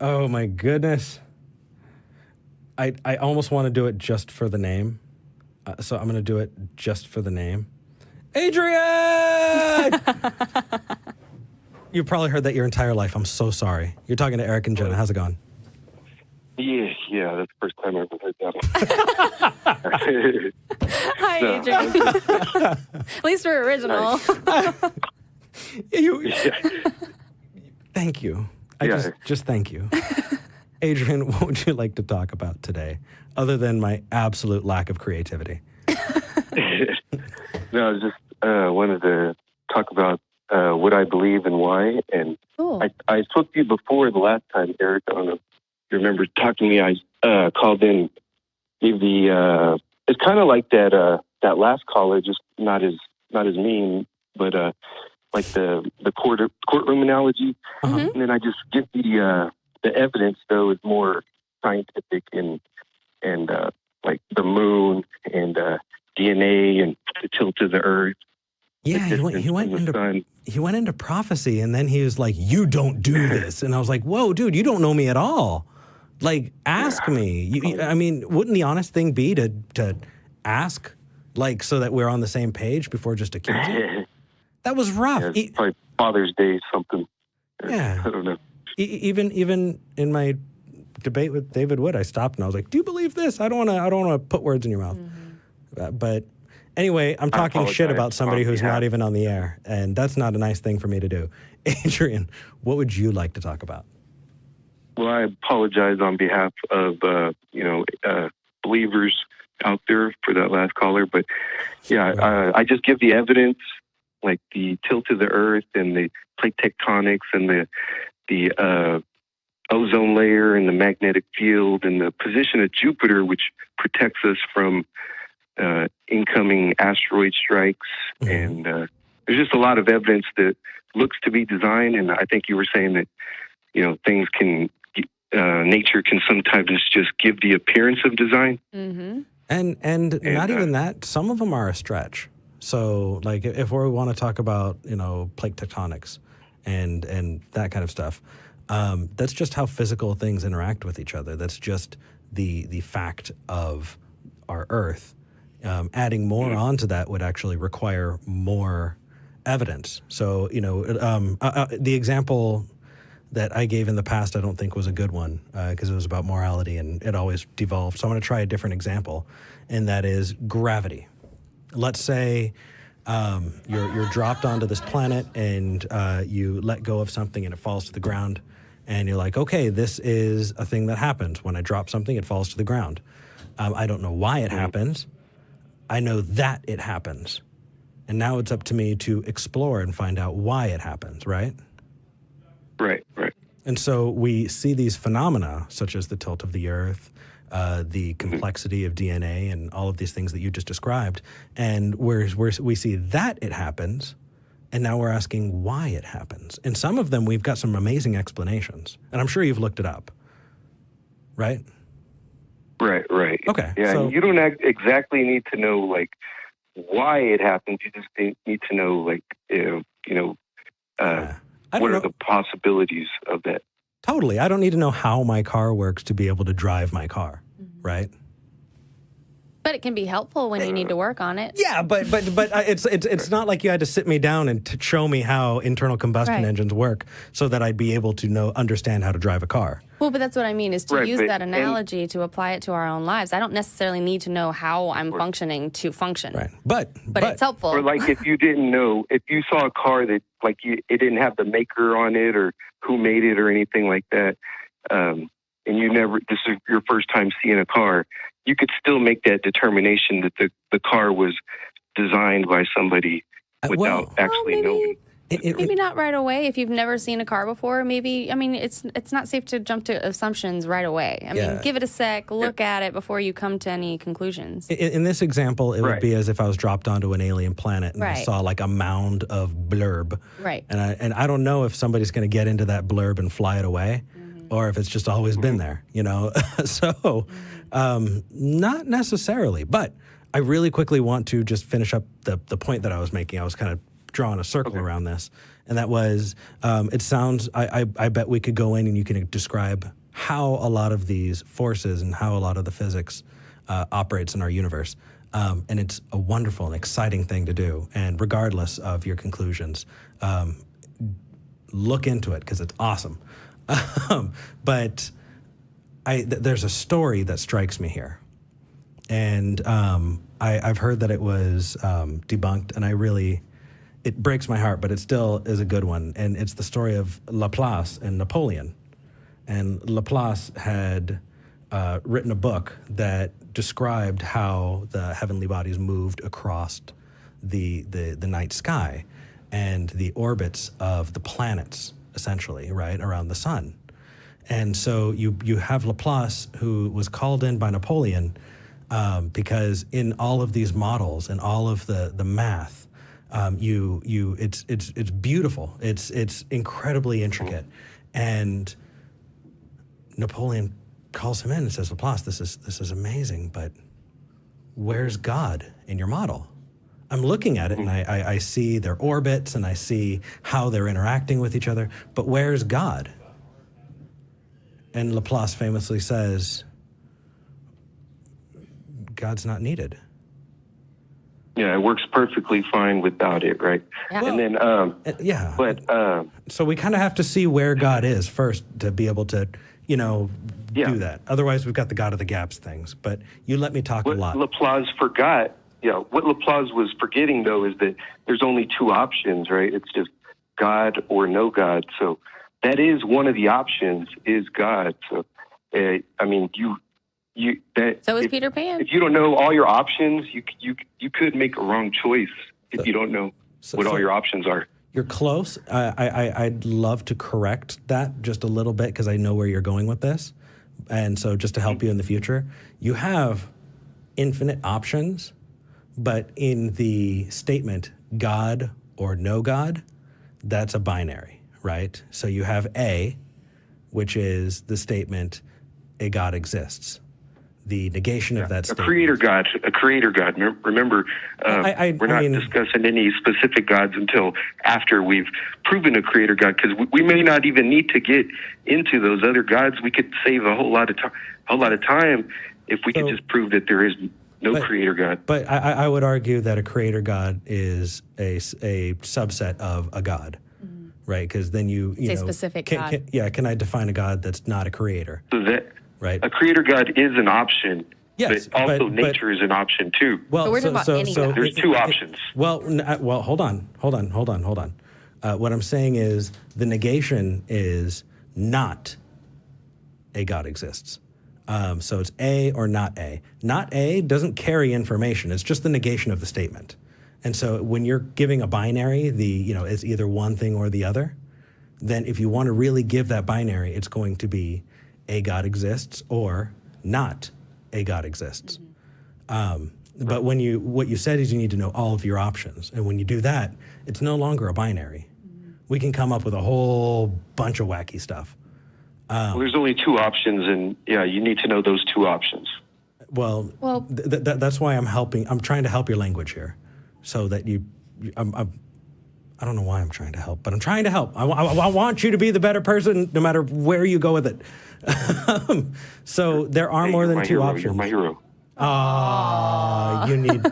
Oh my goodness. I almost want to do it just for the name. So I'm going to do it just for the name. Adrian! You've probably heard that your entire life. I'm so sorry. You're talking to Eric and Jenna. How's it going? Yeah, that's the first time I ever heard that one. Hi, Adrian. At least we're original. Thank you. Just thank you. Adrian, what would you like to talk about today, other than my absolute lack of creativity? No, I just wanted to talk about what I believe and why. And Cool. I spoke to you before the last time, Eric. I don't know if you remember talking to me. I called in, gave the. It's kind of like that last caller, just not as mean, but like the courtroom analogy. Uh-huh. And then I just give the evidence, though, is more scientific and like the moon and DNA and the tilt of the earth. Yeah, he went into prophecy, and then he was like, "You don't do this," and I was like, "Whoa, dude, you don't know me at all. Like, ask me." I mean, wouldn't the honest thing be to ask, like, so that we're on the same page before just accusing? That was rough. Yeah, it's probably Father's Day something. Yeah, I don't know. Even in my debate with David Wood, I stopped and I was like, "Do you believe this? I don't want to put words in your mouth." Mm-hmm. But anyway, I'm talking shit about somebody who's not even on the air, and that's not a nice thing for me to do. Adrian, what would you like to talk about? Well, I apologize on behalf of believers out there for that last caller, but yeah, I just give the evidence, like the tilt of the earth and the plate tectonics and the ozone layer and the magnetic field and the position of Jupiter, which protects us from incoming asteroid strikes. Mm-hmm. And there's just a lot of evidence that looks to be design. And I think you were saying that, things can, nature can sometimes just give the appearance of design. Mm-hmm. And not even that, some of them are a stretch. So, like, if we want to talk about, plate tectonics and that kind of stuff, that's just how physical things interact with each other. That's just the fact of our Earth. Adding more onto that would actually require more evidence. So, the example that I gave in the past I don't think was a good one because it was about morality and it always devolved. So I'm going to try a different example, and that is gravity. Let's say you're dropped onto this planet and you let go of something and it falls to the ground, and you're like, okay, this is a thing that happens. When I drop something, it falls to the ground. I don't know why it happens. I know that it happens. And now it's up to me to explore and find out why it happens, right? Right. And so we see these phenomena, such as the tilt of the earth, the complexity of DNA, and all of these things that you just described. And we see that it happens, and now we're asking why it happens. And some of them, we've got some amazing explanations. And I'm sure you've looked it up, right? Right. Okay. Yeah, so, and you don't exactly need to know, like, why it happens. You just need to know, like, what are the possibilities of that? Totally. I don't need to know how my car works to be able to drive my car, right? But it can be helpful when you need to work on it. Yeah, but it's not like you had to sit me down and to show me how internal combustion engines work so that I'd be able to understand how to drive a car. Well, but that's what I mean, is to use that analogy to apply it to our own lives. I don't necessarily need to know how I'm functioning to function. Right. But it's helpful. Or like if you didn't know, if you saw a car that it didn't have the maker on it or who made it or anything like that, and this is your first time seeing a car, you could still make that determination that the car was designed by somebody without actually knowing. Maybe not right away. If you've never seen a car before, maybe, it's not safe to jump to assumptions right away. Give it a sec, look at it before you come to any conclusions. In this example, it would be as if I was dropped onto an alien planet and I saw like a mound of blurb. Right. And I don't know if somebody's going to get into that blurb and fly it away or if it's just always been there, So not necessarily. But I really quickly want to just finish up the point that I was making. I was kind of drawing a circle around this, And that was, it sounds, I bet we could go in and you can describe how a lot of these forces and how a lot of the physics operates in our universe. And it's a wonderful and exciting thing to do. And regardless of your conclusions, look into it because it's awesome. But there's a story that strikes me here. And I've heard that it was debunked, and it breaks my heart, but it still is a good one. And it's the story of Laplace and Napoleon. And Laplace had written a book that described how the heavenly bodies moved across the night sky and the orbits of the planets, essentially, right, around the sun. And so you have Laplace, who was called in by Napoleon because in all of these models and all of the math, it's beautiful. It's incredibly intricate. And Napoleon calls him in and says, Laplace, this is amazing, but where's God in your model? I'm looking at it and I see their orbits and I see how they're interacting with each other, but where's God? And Laplace famously says, God's not needed. Yeah, it works perfectly fine without it, right? Yeah. And then, but so we kind of have to see where God is first to be able to, do that. Otherwise, we've got the God of the gaps things. But you let me talk a lot. Laplace forgot. Yeah, what Laplace was forgetting though is that there's only two options, right? It's just God or no God. So that is one of the options is God. So, So is Peter Pan. If you don't know all your options, you could make a wrong choice if you don't know what all your options are. You're close. I'd love to correct that just a little bit because I know where you're going with this. And so just to help you in the future, you have infinite options, but in the statement, God or no God, that's a binary, right? So you have A, which is the statement, a God exists. The negation of that statement. A creator God. Remember, we're not discussing any specific gods until after we've proven a creator God, because we may not even need to get into those other gods. We could save a whole lot of time if we could just prove that there is no creator God. But I would argue that a creator God is a subset of a God, right? Because then you say specific God. Can I define a God that's not a creator? So that. Right. A creator God is an option, yes, but also nature is an option too. Well, so we're talking about any God. There's two options. Well, hold on. What I'm saying is the negation is not a God exists. So it's A or not A. Not A doesn't carry information. It's just the negation of the statement. And so when you're giving a binary, it's either one thing or the other, then if you want to really give that binary, it's going to be a God exists or not a God exists. But what you said is you need to know all of your options. And when you do that, it's no longer a binary. We can come up with a whole bunch of wacky stuff. There's only two options, and you need to know those two options. Well, that's why I'm trying to help your language here, so that I don't know why I'm trying to help, but I'm trying to help. I want you to be the better person no matter where you go with it. So there are more than two options. You're my hero. You need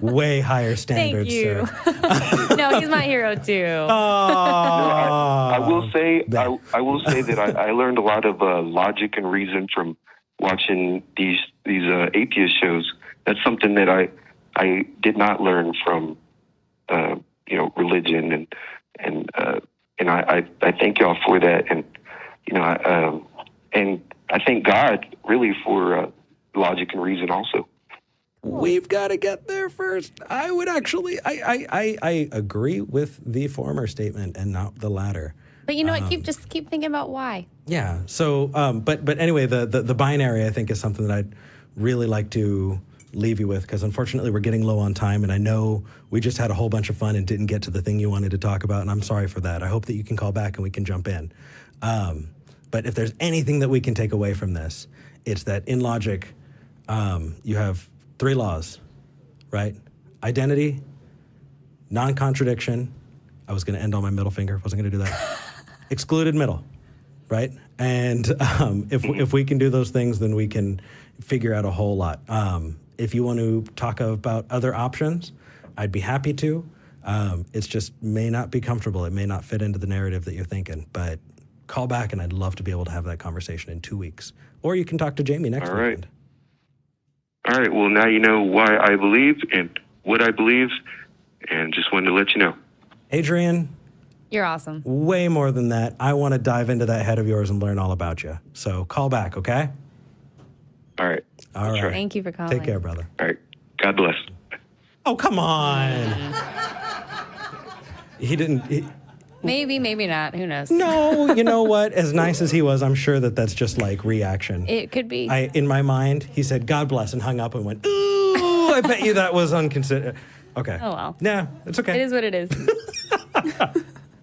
way higher standards, Thank you. sir. No, he's my hero too. I will say that I learned a lot of logic and reason from watching these atheist shows. That's something that I did not learn from religion, and I thank y'all for that, and and I thank God really for logic and reason also. We've got to get there first. I would actually, I agree with the former statement and not the latter. But you know what? Keep thinking about why. Yeah. So, but anyway, the binary I think is something that I'd really like to leave you with, because unfortunately we're getting low on time, and I know we just had a whole bunch of fun and didn't get to the thing you wanted to talk about, and I'm sorry for that. I hope that you can call back and we can jump in. But if there's anything that we can take away from this, it's that in logic, you have three laws, right? Identity, non-contradiction, I was going to end on my middle finger. Wasn't going to do that. Excluded middle, right? And if we can do those things, then we can figure out a whole lot. If you want to talk about other options, I'd be happy to. It's just may not be comfortable. It may not fit into the narrative that you're thinking, but call back and I'd love to be able to have that conversation in 2 weeks. Or you can talk to Jamie next weekend. All right. Well, now you know why I believe and what I believe, and just wanted to let you know. Adrian. You're awesome. Way more than that. I want to dive into that head of yours and learn all about you. So call back, okay? All right. All right. Thank you for calling. Take care, brother. All right. God bless. Oh, come on. He didn't... Maybe, maybe not. Who knows? No, you know what? As nice as he was, I'm sure that's just like reaction. It could be. In my mind, he said, God bless, and hung up and went, ooh, I bet you that was unconsidered. Okay. Oh, well. Nah, it's okay. It is what it is.